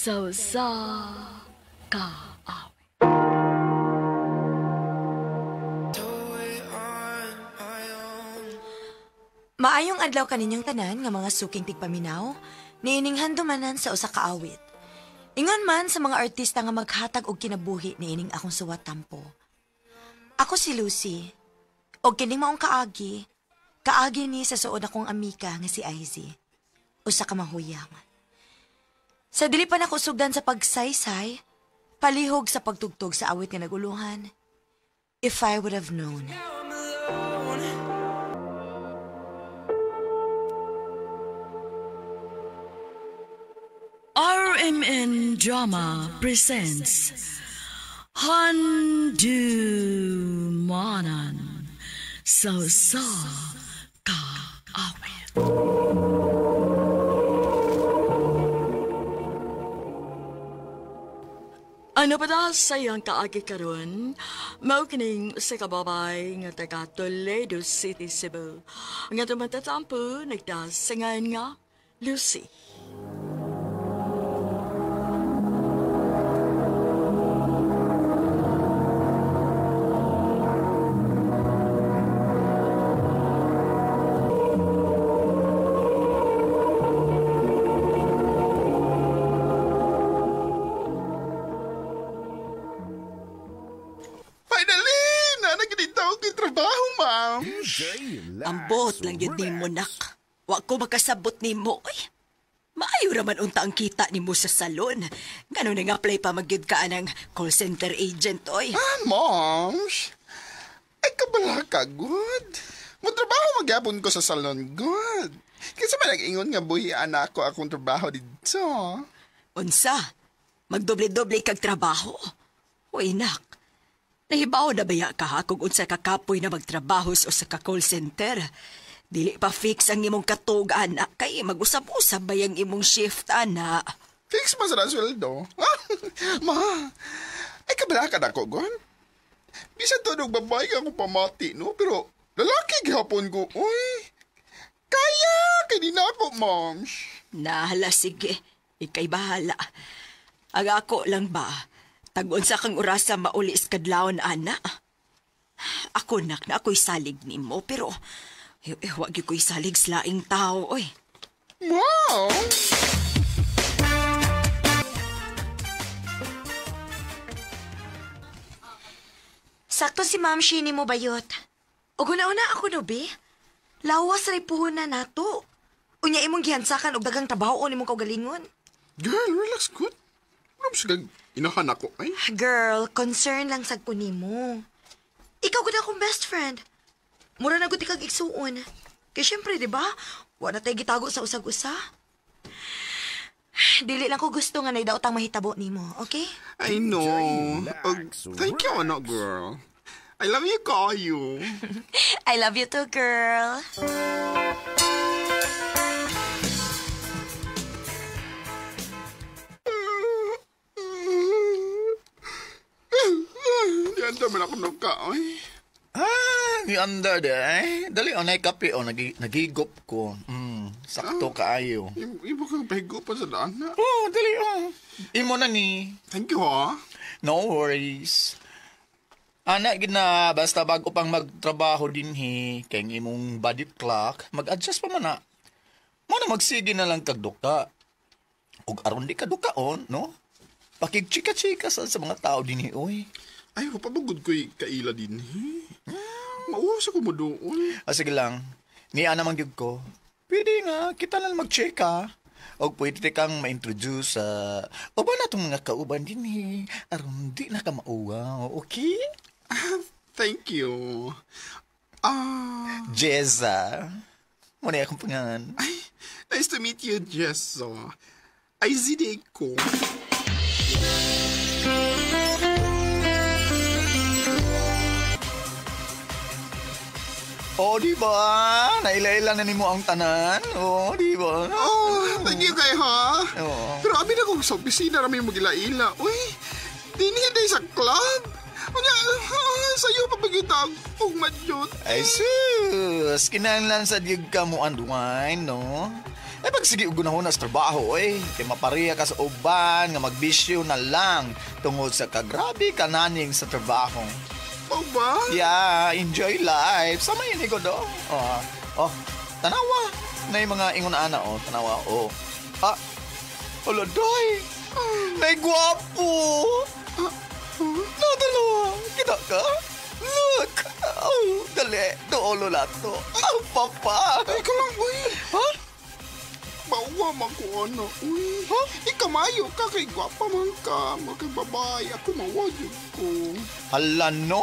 sa kaawit. Maayong adlaw kaninyong tanan nga mga suking tigpaminaw, niining handumanan sa usa ka awit. Ingon man sa mga artista nga maghatag og kinabuhi niining akong suwat tampo. Ako si Lucy, og kining maong kaagi ni sa suod akong amika nga si Izzy, usa ka mahuyang. Sa dili pa nako sugdan sa pagsaysay, palihog sa pagtugtog sa awit nga naguluhan, If I Would Have Known. RMN Drama presents Handumanan sa kaawit. Ano pa da sayang kaagi karon? Mao kining sa kababay nga taga Toledo City, Cebu. Nga tumatatampo nagdasingan nga Lucy. Ambot lang yun ni mo, nak. Wa ko makasabot ni mo. Ay, maayo raman unta ang kita ni mo sa salon. Ganun nga apply pa magyud ka ng call center agent, oy. Moms? Ay, kabala ka, good. Magtrabaho magyapon ko sa salon, good. Kasi man nag-ingon nga buhi anak ko akong trabaho dito. Unsa? Magdoble-doble kag trabaho? Uy, nak. Nahibaw na baya ka ha kung unsa kakapoy na magtrabaho sa usa ka call center. Dili pa fix ang imong katug, anak. Kay mag-usab-usab ba yung imong shift, anak? Fix man sa sweldo. Ma, ay kabala ka na ko, gon. Bisan to nung babae ka akong pamati, no? Pero lalaki gihapon ko, uy. Kaya, kay na ako, moms. Nahala, sige. Ikay bahala. Ang ako lang ba? Tag-on sa kang orasa maulis kadlawon, ana. Ako, nak, na ako'y salig ni mo, pero wag ko'y salig sa laing tao, oy. Wow! Sakto si Ma'am Shini mo bayot. O guna-una ako no, be. Lawas ray puhon na nato. Unya imong gihansakan og dagang trabaho o nimong kaugalingon. Girl, relax, good. Ano ba inahan ako, ay? Girl, concern lang sad ko nimo. Ikaw gud akong best friend. Mura na gud ikag igsuon. Kaya syempre, di ba? Wala tayo gitago sa usag-usa. Dili lang ko gusto nga naidaotang mahitabo nimo, okay? I know. Thank you, anak, girl. I love you, kayo. I love you too, girl. Diyan naman ako nagkaoy. Ganda day. Dali o kape o nagigop ko. Sakto kaayo. Ibo kang pahigopan sa daan na. Oh, dali o. Imo na ni. Thank you, ha? No worries. Anak gina, basta bago pang magtrabaho din kay imong body clock, mag-adjust pa man na. Muna magsige na lang kag duka. Ug aron di ka dukaon, no? Pakigchika-chika sa mga tao din oy. Ay, mapabagod ko'y kaila din, Mauwas ako mo doon. Sige lang. Niya naman gyud ko. Pwede nga, kita lang mag-checka. O pwede kang ma-introduce sa... o ba na itong mga kauban din aron di na ka mauwaw, okay? Thank you. Jessa. Muna akong pangalan. Ay, nice to meet you, Jessa. Ay, zide ko. Oh, di ba? Naila-ila na nimo ang tanan. Oh, di ba? Oh, thank you kay ha. Oo. Pero abi na kong sa opisina rami magila-ila. Uy, dinihinday sa club. Unya, sa'yo pa bagitag. Madyot. Ay sus, kinahanglan sa diig ka mo anduan, no? Ay pag sige ugunahon na sa trabaho, kay mapariya ka sa uban nga magbisyo na lang tungod sa kagrabe kananing sa trabaho. O ba? Yeah, enjoy life. Sama yun ko do. Tanawa. Na yung mga ingon ana, tanawa. Olodoy. Nay gwapo. No, dalawa. Kita ka? Look. Dali. Doolo lato. Papa. Ay, ka lang, uy. Ha? Bawa man ko, ano. Uy, ha? Ikamayo ka kay gwapa man ka. Magkababay. Ako mawagin ko. Hala no?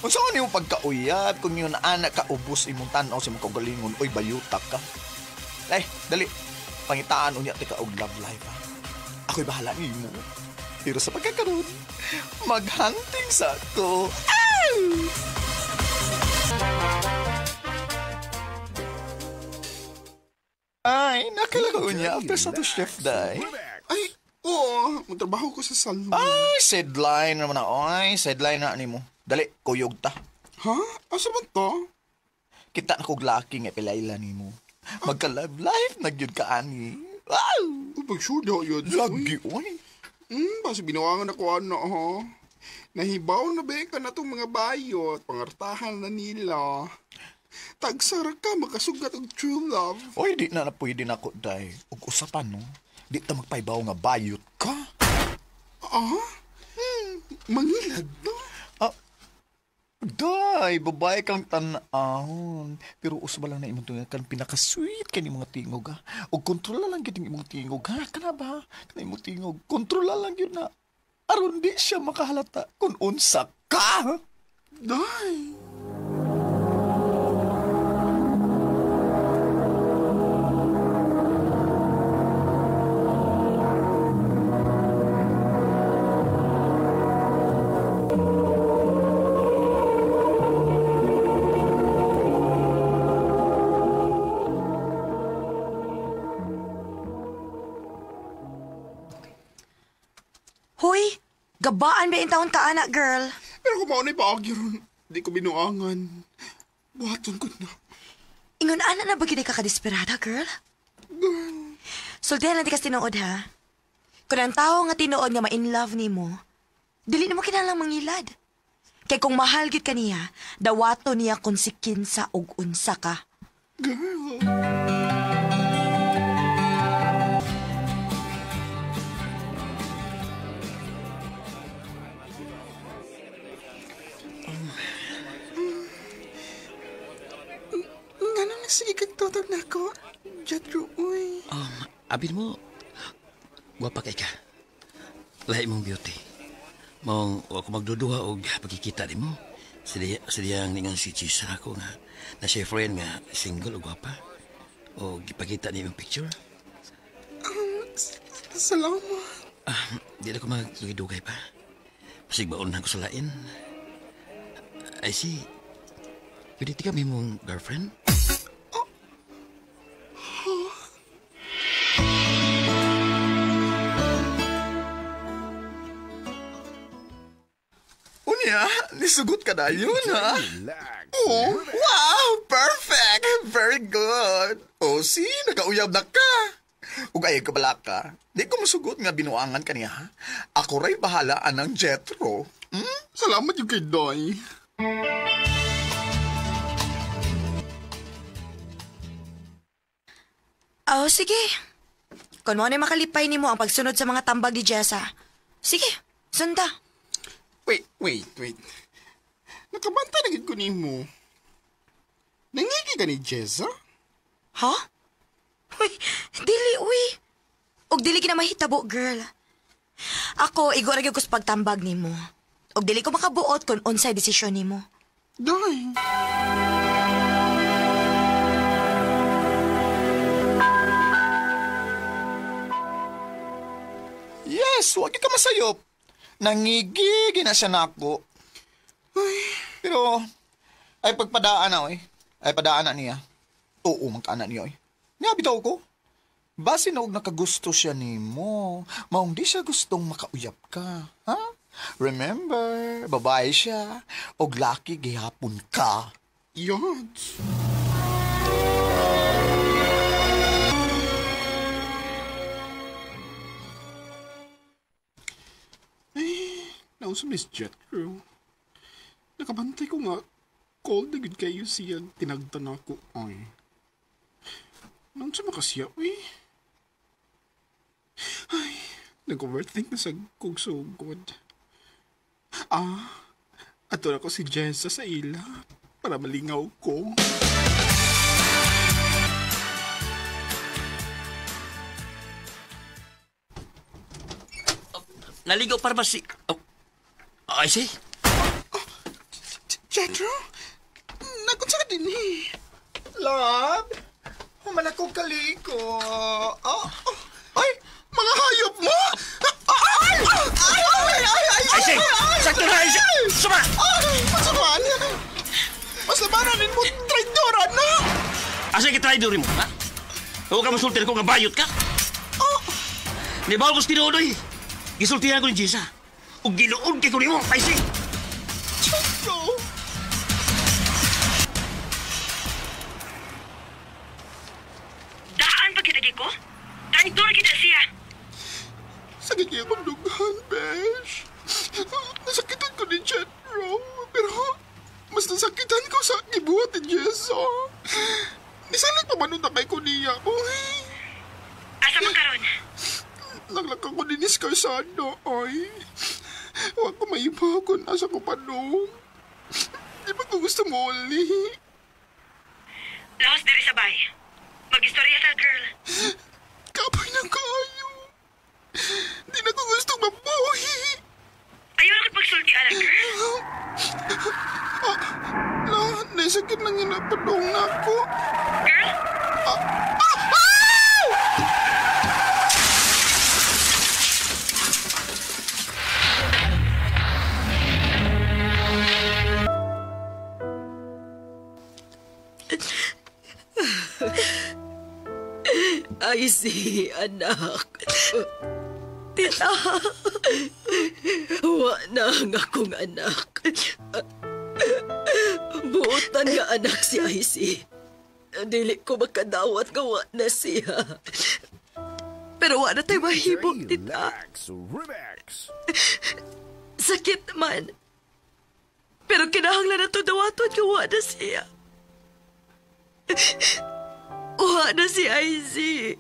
Kung saan yung pagkauyab, kung yun anak ka ubos imong tanaw sa mga kagalingon, oy bayutak ka. Ay, dali. Pangitaan unya tika og love life, ha? Ako'y bahala nimo. Pero sa pagkakaroon, maghunting sa to. Ay, nakalaro niya after sa to chef day. Ay, oo. Magtrabaho ko sa salon. Ay, sideline naman na. Ay, sideline na ni mo. Dali, kuyog ta. Ha? Asa man to? Kita na kog laki nga pilayla ni mo. Magka-love life, nagyud ka ani. Wow! Pag-sure daw yun. Lagi, oy. Basta binawangan ako, ano, ha? Nahibaw na ba ka na itong mga bayot. Pangartahan na nila. Tagsara ka, makasugat og true love. Oy, di na pwede na ako, day. Ug usapan, no? Di ta magpaibaw nga bayot ka. Mangilad, no? Day, babae kang tanahon. Pero usba lang na imong tunga kan pinaka-sweet kani mga tingog, ha? Ug kontrola lang gyud imong tingog, ha? Kana ba? Kana imong tingog. Kontrola lang gyud na. Aron di siya makahalata kung unsa ka. Day. Hoy, gabaan ba yung taon ka, anak, girl? Pero kung maunay paagi ron, di ko binuangan. Buhaton ko na. Ingon, anak na ba gini ka kadesperada, girl? Girl. Sultihan natin kas tinuod, ha? Kung ang tao nga tinuod nga ma-in love ni mo, dili na mo kinalang mangilad. Kay kung mahal gid ka niya, dawato niya kung si kinsa og unsa ka. Girl. Nga na sige kagtotog na ako. Jadro, uy. Abin mo, gwapa kay ka. Lahi mong beauty. Mong ako magduduha og pagkikita ni mo. Sidiyang ningang si Chisa ako nga na siya friend nga single o gwapa. O gipakita niya yung picture. Salamat. Di na ko magdugay pa. Pasigbaon na ko sa lain. I see. Pwede ti kami mong girlfriend? Unya, nisugot ka na yun, ha? Oh, wow, perfect! Very good. Oh, see, nakauyab na ka. Ug ay ka bala ka, di ko masugot nga binuangan ka niya, ha? Ako ray bahala anang Jethro. Salamat yung kay Doy. Oh, sige. Kung mo na makalipay ni mo ang pagsunod sa mga tambag ni Jessa. Sige, sunda. Wait. Nakabanta na gid ko nimo. Nangigi ka ni Jessa? Ha? Uy, dili, uy. Og dili ka na mahitabo, girl. Ako, igor ko sa pagtambag ni mo. Og dili ko makabuot kung unsay desisyon ni mo. Doy. Yes, wag ka masayop. Nangigigi na siya nako. Pero, ay pagpadaan na, oy. Ay padaan na niya. Oo, magkaanak niya, oy. Nga, bitaw ko. Base na og nakagusto siya ni mo. Maong di siya gustong makauyap ka. Ha? Remember, babae siya. Og laki gihapon ka. Yods. paminaw sa Miss Jet Crew. Nakabantay ko nga, cold na good kayo siya tinagtan ako. Ay. Nang sa makasya, Ay, nag-overthink na sa kugsugod. Ato na ko si Jessa sa ila para malingaw ko. Naligaw para ba si... Ay, si? Jethro? Nakunsa ka din Love, human ako kaliko. Ay! Mga hayop mo! Ay, si! Sakto na, ay, si! Suma! Masamaan! Mas labanan mo, traidora na! Asa ka traidorin mo, ha? Huwag ka masultir ko nga bayot ka. May bawal ko sa tinuodoy. Gisultihan ko ni Jessa. O ginuon kay ko ni mo, ay, si! Jethro! Daan pa kita, Giko? Traidor kita siya. Sakit niya akong dugan, Besh. Nasakitan ko ni Jethro, pero mas nasakitan ko sa gibuhat ni Jessa. Nisalit pa man na kay ko niya, Asa man karon? Naglaka ko din ni Skarsado, Huwag ko maiba kung nasa ko pa noon. Di ba ko gusto mo uli? Lahos diri sa bay. Mag-istorya ta, girl. Kapoy na kayo. Di na ko gusto mabuhi. Ayaw na pagsulti, ala, girl. Naisakit lang yun na padong na ako. Girl? Ay, si anak. Tita, wa na ang akong anak. Buotan nga anak si Icy. Dili ko makadawat nga wa na siya. Pero wa na tayo mahibok, tita. Sakit man. Pero kinahanglan na ito dawaton nga wa na siya. Wa na si Icy.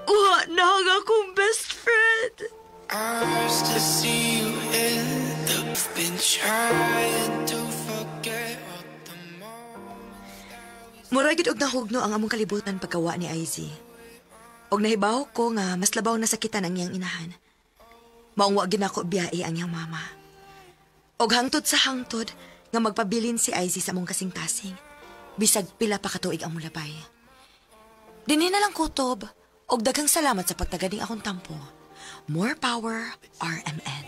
Wa na ang akong best friend. I used to see you in the been trying to forget what the moment. Murag gid og nahugno ang among kalibutan pagkawa ni Icy. Og nahibaw ko nga mas labaw na sakitan ang iyang inahan. Maong wa gid nako biyai ang iyang mama. Og hangtod sa hangtod nga magpabilin si Icy sa among kasing-kasing. Bisag pila pa katuig ang mulabay. Dinhi na lang kutob og daghang salamat sa pagtagading akong tampo. More power, RMN.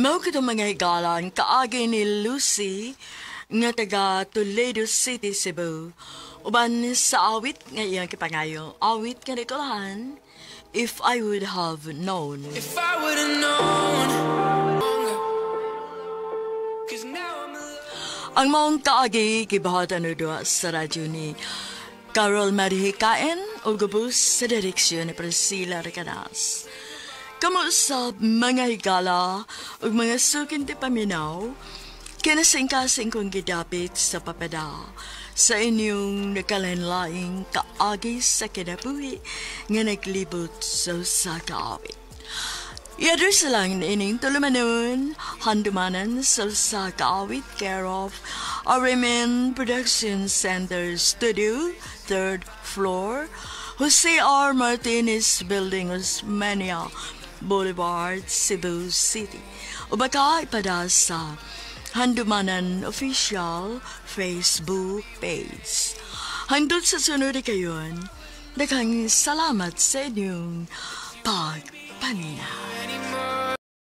Mao kitong mga higalan kaagi ni Lucy nga taga Toledo City, Cebu. Uban sa awit nga iyang kipangayo. Awit nga nikolahan, If I Would Have Known. If I would've known, 'cause now I'm alone. Ang maong kaagi kibahatan no doa sa radyo ni Carol Marihikain o gubos sa direksyon ni Priscilla Recanas. Kamu sa mga higala o mga sukin ti paminaw, kinasingkasing kong gidapit sa papada sa inyong nakalanlaing kaagi sa kinabuhi nga naglibot sa kaawit. I-address lang ining tulumanon, handumanan sa kaawit care of Arimen Production Center Studio, 3rd floor, Jose R. Martinez Building, Osmania Boulevard, Cebu City. O baka ipada sa Handumanan Official Facebook page. Handot sa sunod kayon, daghang salamat sa inyong pagpaminaw.